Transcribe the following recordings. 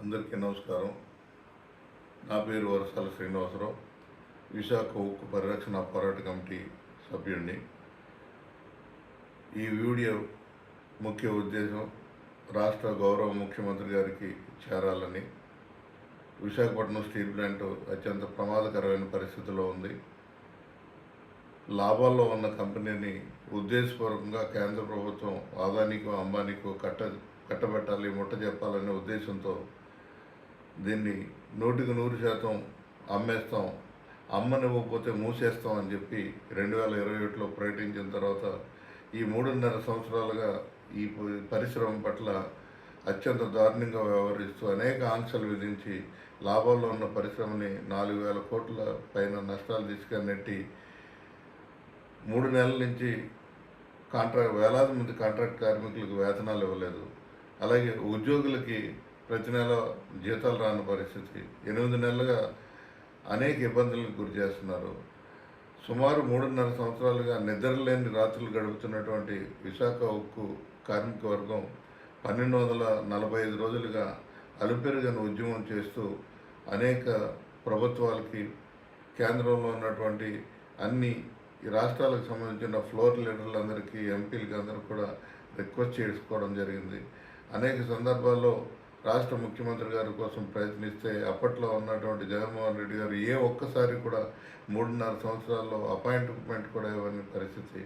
అందరికీ నమస్కారం. నా పేరు వరసాల శ్రీనివాసరావు. విశాఖ ఉక్కు పరిరక్షణ పోరాట కమిటీ సభ్యుడిని. ఈ వీడియో ముఖ్య ఉద్దేశం రాష్ట్ర గౌరవ ముఖ్యమంత్రి గారికి చేరాలని. విశాఖపట్నం స్టీల్ ప్లాంట్ అత్యంత ప్రమాదకరమైన పరిస్థితిలో ఉంది. లాభాల్లో ఉన్న కంపెనీని ఉద్దేశపూర్వకంగా కేంద్ర ప్రభుత్వం ఆదానికో అంబానీకో కట్టబెట్టాలి, ముట్ట చెప్పాలనే ఉద్దేశంతో దీన్ని 100% అమ్మేస్తాం, అమ్మనివ్వకపోతే మూసేస్తాం అని చెప్పి 2021లో ప్రకటించిన తర్వాత ఈ 3.5 సంవత్సరాలుగా ఈ పరిశ్రమ పట్ల అత్యంత దారుణంగా వ్యవహరిస్తూ అనేక ఆంక్షలు విధించి లాభాల్లో ఉన్న పరిశ్రమని 4,000 కోట్ల పైన నష్టాలు తీసుకెళ్ళి 3 నెలల నుంచి వేలాది మంది కాంట్రాక్ట్ కార్మికులకు వేతనాలు ఇవ్వలేదు. అలాగే ఉద్యోగులకి ప్రతి నెల జీతాలు రాని పరిస్థితి. 8 నెలలుగా అనేక ఇబ్బందులకు గురి చేస్తున్నారు. సుమారు 3.5 సంవత్సరాలుగా నిద్రలేని రాత్రులు గడుపుతున్నటువంటి విశాఖ ఉక్కు కార్మిక వర్గం 1245 రోజులుగా అలుపెరుగని ఉద్యమం చేస్తూ అనేక ప్రభుత్వాలకి, కేంద్రంలో ఉన్నటువంటి అన్ని రాష్ట్రాలకు సంబంధించిన ఫ్లోర్ లీడర్లందరికీ, ఎంపీలకి అందరూ కూడా రిక్వెస్ట్ చేసుకోవడం జరిగింది. అనేక సందర్భాల్లో రాష్ట్ర ముఖ్యమంత్రి గారి కోసం ప్రయత్నిస్తే అప్పట్లో ఉన్నటువంటి జగన్మోహన్ రెడ్డి గారు ఒక్కసారి కూడా 3.5 సంవత్సరాల్లో అపాయింట్మెంట్ కూడా ఇవ్వని పరిస్థితి.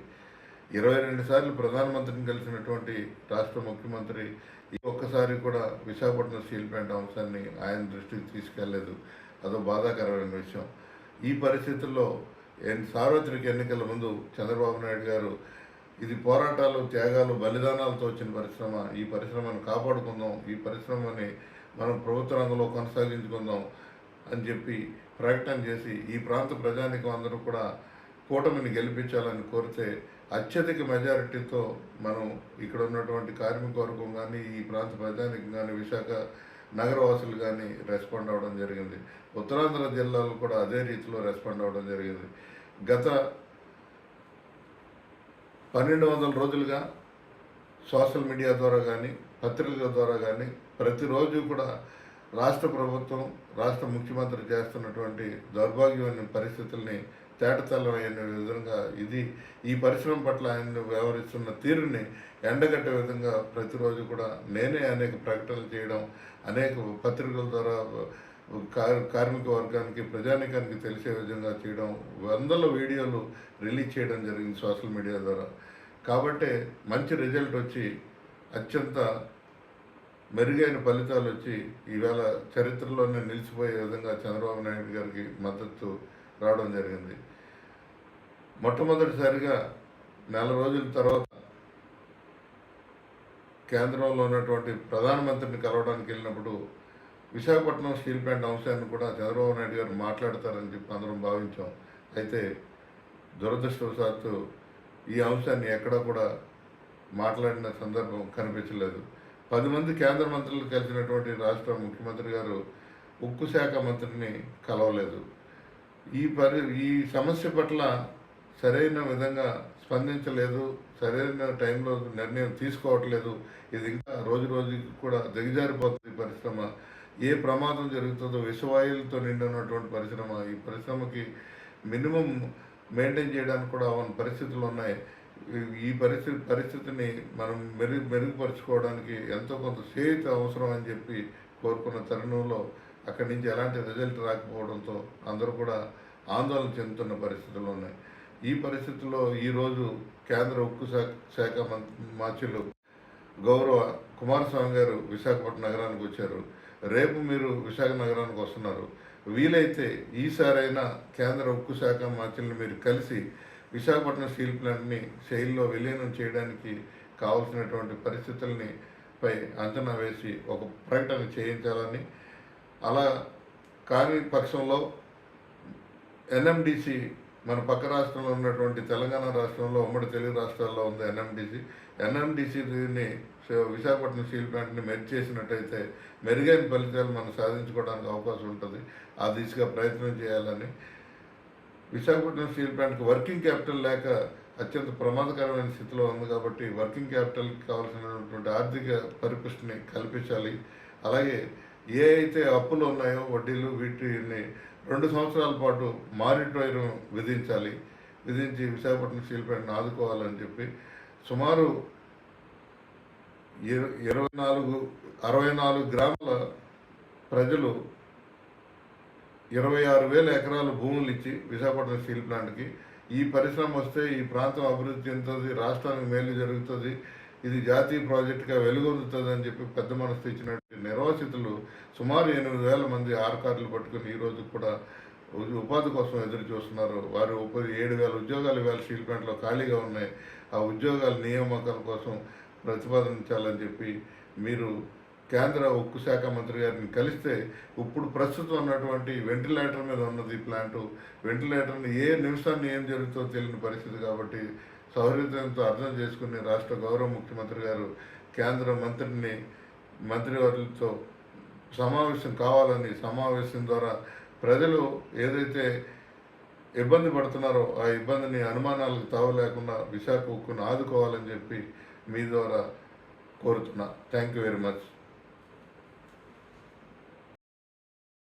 22 సార్లు ప్రధానమంత్రిని కలిసినటువంటి రాష్ట్ర ముఖ్యమంత్రి ఒక్కసారి కూడా విశాఖపట్నం స్టీల్ ప్లాంట్ అంశాన్ని ఆయన దృష్టికి తీసుకెళ్లలేదు. అదో బాధాకరమైన విషయం. ఈ పరిస్థితుల్లో సార్వత్రిక ఎన్నికల ముందు చంద్రబాబు నాయుడు గారు ఇది పోరాటాలు, త్యాగాలు, బలిదానాలతో వచ్చిన పరిశ్రమ, ఈ పరిశ్రమను కాపాడుకుందాం, ఈ పరిశ్రమని మనం ప్రభుత్వ రంగంలో కొనసాగించుకుందాం అని చెప్పి ప్రకటన చేసి ఈ ప్రాంత ప్రజానికం అందరూ కూడా కూటమిని గెలిపించాలని కోరితే అత్యధిక మెజారిటీతో మనం ఇక్కడ ఉన్నటువంటి కార్మిక వర్గం కానీ, ఈ ప్రాంత ప్రజానికం కానీ, విశాఖ నగరవాసులు కానీ రెస్పాండ్ అవ్వడం జరిగింది. ఉత్తరాంధ్ర జిల్లాలు కూడా అదే రీతిలో రెస్పాండ్ అవ్వడం జరిగింది. గత 1200 రోజులుగా సోషల్ మీడియా ద్వారా కానీ, పత్రికల ద్వారా కానీ ప్రతిరోజు కూడా రాష్ట్ర ప్రభుత్వం, రాష్ట్ర ముఖ్యమంత్రి చేస్తున్నటువంటి దౌర్భాగ్యమైన పరిస్థితుల్ని తేటతెల్లమైన విధంగా ఈ పరిశ్రమ పట్ల ఆయన వ్యవహరిస్తున్న తీరుని ఎండగట్టే విధంగా ప్రతిరోజు కూడా నేనే అనేక ప్రకటనలు చేయడం, అనేక పత్రికల ద్వారా కార్మిక వర్గానికి, ప్రజానికానికి తెలిసే విధంగా చేయడం, వందల వీడియోలు రిలీజ్ చేయడం జరిగింది సోషల్ మీడియా ద్వారా. కాబట్టే మంచి రిజల్ట్ వచ్చి అత్యంత మెరుగైన ఫలితాలు వచ్చి ఈవేళ చరిత్రలోనే నిలిచిపోయే విధంగా చంద్రబాబు నాయుడు గారికి మద్దతు రావడం జరిగింది. మొట్టమొదటిసారిగా 4 రోజుల తర్వాత కేంద్రంలో ఉన్నటువంటి ప్రధానమంత్రిని కలవడానికి వెళ్ళినప్పుడు విశాఖపట్నం స్టీల్ ప్లాంట్ అంశాన్ని కూడా చంద్రబాబు నాయుడు గారు మాట్లాడతారని చెప్పి అందరం భావించాం. అయితే దురదృష్టవశాత్తు ఈ అంశాన్ని ఎక్కడా కూడా మాట్లాడిన సందర్భం కనిపించలేదు. 10 మంది కేంద్ర మంత్రులు కలిసినటువంటి రాష్ట్ర ముఖ్యమంత్రి గారు ఉక్కు శాఖ మంత్రిని కలవలేదు. ఈ సమస్య పట్ల సరైన విధంగా స్పందించలేదు, సరైన టైంలో నిర్ణయం తీసుకోవట్లేదు. ఇది ఇంకా రోజు రోజుకి కూడా దిగజారిపోతుంది పరిశ్రమ. ఏ ప్రమాదం జరుగుతుందో విషవాయువులతో నిండినటువంటి పరిశ్రమ. ఈ పరిశ్రమకి మినిమం మెయింటైన్ చేయడానికి కూడా అవన్నీ పరిస్థితులు ఉన్నాయి. ఈ పరిస్థితిని మనం మెరుగుపరుచుకోవడానికి ఎంతో కొంత చేయూత అవసరం అని చెప్పి కోరుకున్న తరుణంలో అక్కడి నుంచి ఎలాంటి రిజల్ట్ రాకపోవడంతో అందరూ కూడా ఆందోళన చెందుతున్న పరిస్థితులు ఉన్నాయి. ఈ పరిస్థితుల్లో ఈరోజు కేంద్ర ఉక్కు శాఖ మంత్రులు గౌరవ కుమారస్వామి గారు విశాఖపట్నం నగరానికి వచ్చారు. రేపు మీరు విశాఖ నగరానికి వస్తున్నారు. వీలైతే ఈసారైనా కేంద్ర ఉక్కు శాఖ మంత్రులను మీరు కలిసి విశాఖపట్నం స్టీల్ ప్లాంట్ని శైలిలో విలీనం చేయడానికి కావాల్సినటువంటి పరిస్థితుల్ని పై అంచనా వేసి ఒక ప్రకటన చేయించాలని, అలా కాని పక్షంలో ఎన్ఎండిసి మన పక్క రాష్ట్రంలో ఉన్నటువంటి తెలంగాణ రాష్ట్రంలో, ఉమ్మడి తెలుగు రాష్ట్రాల్లో ఉంది ఎన్ఎండిసిని విశాఖపట్నం స్టీల్ ప్లాంట్ని మెర్జ్ చేసినట్టయితే మెరుగైన ఫలితాలు మనం సాధించుకోవడానికి అవకాశం ఉంటుంది. ఆ దిశగా ప్రయత్నం చేయాలని, విశాఖపట్నం స్టీల్ ప్లాంట్కి వర్కింగ్ క్యాపిటల్ లేక అత్యంత ప్రమాదకరమైన స్థితిలో ఉంది కాబట్టి వర్కింగ్ క్యాపిటల్కి కావాల్సినటువంటి ఆర్థిక పరిపుష్టిని కల్పించాలి. అలాగే ఏ అయితే అప్పులు ఉన్నాయో వడ్డీలు వీటిని 2 సంవత్సరాల పాటు మారిటోరియం విధించి విశాఖపట్నం స్టీల్ ప్లాంట్ని ఆదుకోవాలని చెప్పి సుమారు 64 గ్రామాల ప్రజలు 26,000 ఎకరాల భూములు ఇచ్చి విశాఖపట్నం స్టీల్ ప్లాంట్కి ఈ పరిశ్రమ వస్తే ఈ ప్రాంతం అభివృద్ధి చెందుతుంది, రాష్ట్రానికి మేలు జరుగుతుంది, ఇది జాతీయ ప్రాజెక్టుగా వెలుగొందుతుంది అని చెప్పి పెద్ద మనసు ఇచ్చినటువంటి నిర్వాసితులు సుమారు 8,000 మంది ఆర్కార్లు పట్టుకుని ఈ రోజు కూడా ఉపాధి కోసం ఎదురు చూస్తున్నారు. వారు 7,000 ఉద్యోగాలు ఇవాళ స్టీల్ ప్లాంట్లో ఖాళీగా ఉన్నాయి. ఆ ఉద్యోగాల నియామకాల కోసం ప్రతిపాదించాలని చెప్పి మీరు కేంద్ర ఉక్కు శాఖ మంత్రి గారిని కలిస్తే ఇప్పుడు ప్రస్తుతం ఉన్నటువంటి వెంటిలేటర్ మీద ఉన్నది ఈ ప్లాంటు. వెంటిలేటర్ని ఏ నిమిషాన్ని ఏం జరుగుతుందో తెలియని పరిస్థితి కాబట్టి సౌహృదయంతో అర్థం చేసుకుని రాష్ట్ర గౌరవ ముఖ్యమంత్రి గారు కేంద్ర మంత్రివర్యులతో సమావేశం కావాలని, సమావేశం ద్వారా ప్రజలు ఏదైతే ఇబ్బంది పడుతున్నారో ఆ ఇబ్బందిని అనుమానాలకు తావలేకుండా విశాఖ ఉక్కును ఆదుకోవాలని చెప్పి మీ ద్వారా కోరుతున్నా. Thank you very much.